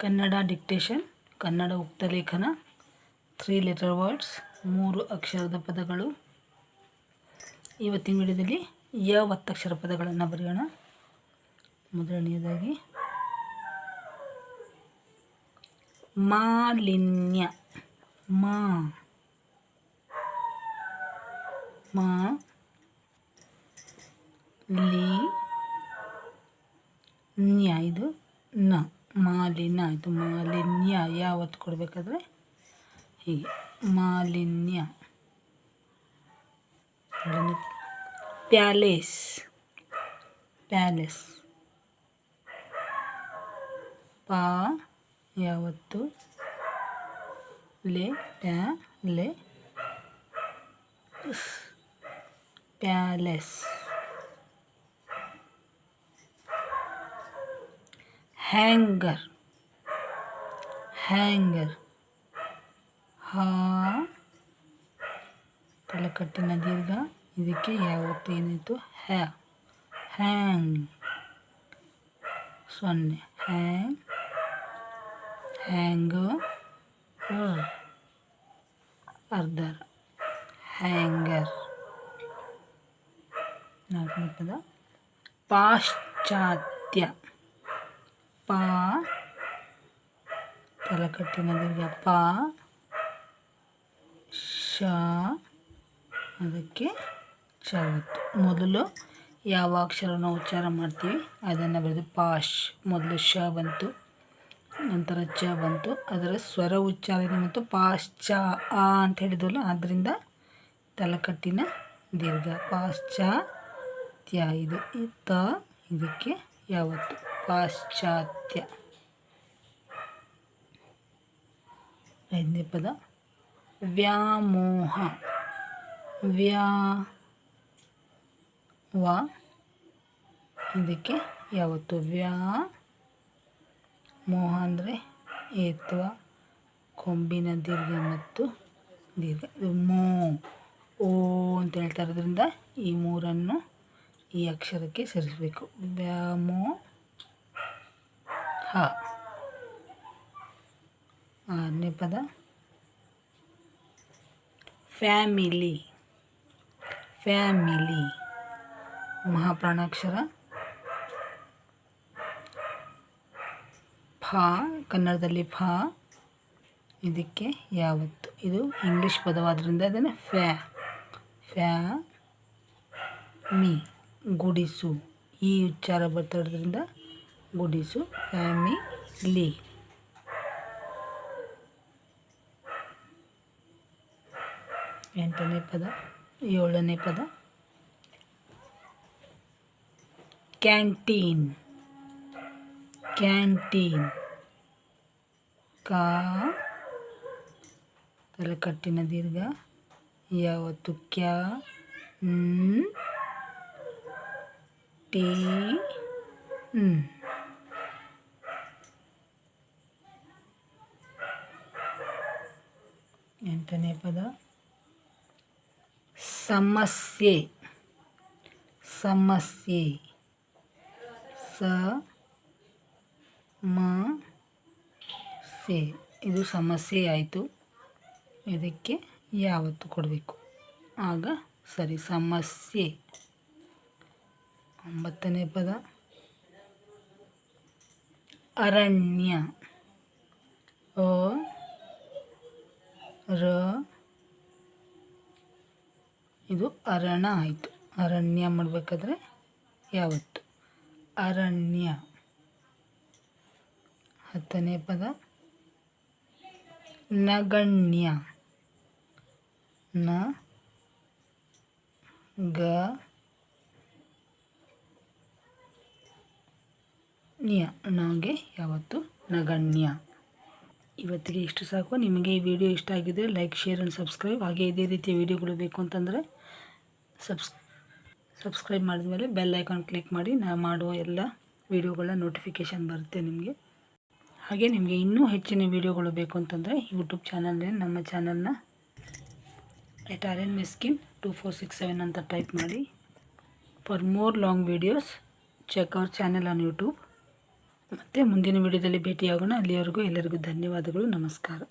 Kannada dictation, Kannada ಉಕ್ತಲೇಖನ, 3 letter words, 3 ಅಕ್ಷರದ ಪದಗಳು. ಇವತ್ತಿನ ವಿಡಿಯೋದಲ್ಲಿ ಒತ್ತಕ್ಷರ ಪದಗಳನ್ನು ಬರೆಯೋಣ. ಮೊದಲನೆಯದಾಗಿ ಮಾಲಿನ್ಯ. ಮಾ ಮಾ ಲಿ ನ್ಯ, ಇದು ನ, ಮಾಲಿನ್ಯ ಆಯಿತು. ಮಾಲಿನ್ಯ ಯಾವತ್ತು ಕೊಡಬೇಕಾದ್ರೆ ಹೀಗೆ ಮಾಲಿನ್ಯ. Palace, palace. ಪಾ ಯಾವತ್ತು ಲೆ, ಪ್ಯಾಲೆ ಪ್ಯಾಲೇಸ್. Hanger, hanger. ಹಾ ತಲೆಕಟ್ಟಿನ ದೀರ್ಘ, ಇದಕ್ಕೆ ಯಾವತ್ತು ಏನಾಯಿತು ಹ್ಯಾಂಗ್, ಸೊನ್ನೆ. ಹ್ಯಾಂಗ್ ಅರ್ಧರ, ಹ್ಯಾಂಗರ್. ನಾಲ್ಕನೇ ಪದ ಪಾಶ್ಚಾತ್ಯ. ಪಾ ತಲೆಕಟ್ಟಿನ ದೀರ್ಘ ಪಾ, ಶ ಅದಕ್ಕೆ ಚವತ್ತು. ಮೊದಲು ಯಾವ ಅಕ್ಷರನ ಉಚ್ಚಾರ ಮಾಡ್ತೀವಿ ಅದನ್ನು ಬರೆದು ಪಾಶ್. ಮೊದಲು ಶ ಬಂತು, ನಂತರ ಚ ಬಂತು, ಅದರ ಸ್ವರ ಉಚ್ಚಾರಣೆ ಮತ್ತು ಪಾಶ್ಚ ಆ ಅಂತ ಹೇಳಿದ್ವಲ್ಲ, ಆದ್ದರಿಂದ ತಲೆಕಟ್ಟಿನ ದೀರ್ಘ ಪಾಶ್ಚಾತ್ಯ. ಇದು ತ, ಇದಕ್ಕೆ ಯಾವತ್ತು ಪಾಶ್ಚಾತ್ಯ. ಐದನೇ ಪದ ವ್ಯಾಮೋಹ. ವ ಇದಕ್ಕೆ ಯಾವತ್ತು ಮೋಹ ಅಂದರೆ ಏತ್ವ, ಕೊಂಬಿನ ದೀರ್ಘ ಮತ್ತು ದೀರ್ಘ. ಇದು ಓ ಅಂತ ಹೇಳ್ತಾ ಇರೋದ್ರಿಂದ ಈ ಮೂರನ್ನು ಈ ಅಕ್ಷರಕ್ಕೆ ಸೇರಿಸಬೇಕು. ವ್ಯಾಮೋಹ. ಆರನೇ ಪದ ಫ್ಯಾಮಿಲಿ. ಫ್ಯಾಮಿಲಿ ಮಹಾಪ್ರಾಣಾಕ್ಷರ. ಫ ಕನ್ನಡದಲ್ಲಿ ಫ, ಇದಕ್ಕೆ ಯಾವತ್ತು, ಇದು ಇಂಗ್ಲೀಷ್ ಪದವಾದ್ದರಿಂದ ಅದನ್ನು ಫ್ಯಾಮಿ ಗುಡಿಸು, ಈ ಉಚ್ಚಾರ ಬರ್ತಿರೋದ್ರಿಂದ ಗುಡಿಸು, ಫ್ಯಾಮಿಲಿ. ಏಳನೇ ಪದ ಕ್ಯಾಂಟೀನ್. ಕ್ಯಾಂಟೀನ್ ಕಾ ತಲೆಕಟ್ಟಿನ ದೀರ್ಘ ಯಾವತ್ತು ಕ್ಯಾ ಟೀ. ಎಂಟನೇ ಪದ ಸಮಸ್ಯೆ. ಸಮಸ್ಯೆ ಸೆ, ಇದು ಸಮಸ್ಯೆ ಆಯಿತು, ಇದಕ್ಕೆ ಯಾವತ್ತು ಕೊಡಬೇಕು ಆಗ ಸರಿ, ಸಮಸ್ಯೆ. ಒಂಬತ್ತನೇ ಪದ ಅರಣ್ಯ. ಇದು ಅರಣ ಆಯಿತು, ಅರಣ್ಯ ಮಾಡಬೇಕಾದ್ರೆ ಯಾವತ್ತು ಅರಣ್ಯ. ಹತ್ತನೇ ಪದ ನಗಣ್ಯ. ನಗೆ ಯಾವತ್ತು ನಗಣ್ಯ. ಇವತ್ತಿಗೆ ಇಷ್ಟು ಸಾಕು. ನಿಮಗೆ ಈ ವಿಡಿಯೋ ಇಷ್ಟ ಆಗಿದ್ದರೆ ಲೈಕ್, ಶೇರ್ ಆ್ಯಂಡ್ ಸಬ್ಸ್ಕ್ರೈಬ್. ಹಾಗೆ ಇದೇ ರೀತಿಯ ವಿಡಿಯೋಗಳು ಬೇಕು ಅಂತಂದರೆ ಸಬ್ಸ್ಕ್ರೈಬ್ ಮಾಡಿದ ಮೇಲೆ ಬೆಲ್ ಐಕಾನ್ ಕ್ಲಿಕ್ ಮಾಡಿ. ನಾನು ಮಾಡುವ ಎಲ್ಲ ವಿಡಿಯೋಗಳ ನೋಟಿಫಿಕೇಷನ್ ಬರುತ್ತೆ ನಿಮಗೆ. ಹಾಗೆ ನಿಮಗೆ ಇನ್ನೂ ಹೆಚ್ಚಿನ ವಿಡಿಯೋಗಳು ಬೇಕು ಅಂತಂದರೆ ಯೂಟ್ಯೂಬ್ ಚಾನಲ್, ನಮ್ಮ ಚಾನಲ್ನ @RN Miskin 2467 ಅಂತ ಟೈಪ್ ಮಾಡಿ. For more long videos check our channel on YouTube. ಮತ್ತು ಮುಂದಿನ ವಿಡಿಯೋದಲ್ಲಿ ಭೇಟಿಯಾಗೋಣ. ಅಲ್ಲಿಯವರೆಗೂ ಎಲ್ಲರಿಗೂ ಧನ್ಯವಾದಗಳು. ನಮಸ್ಕಾರ.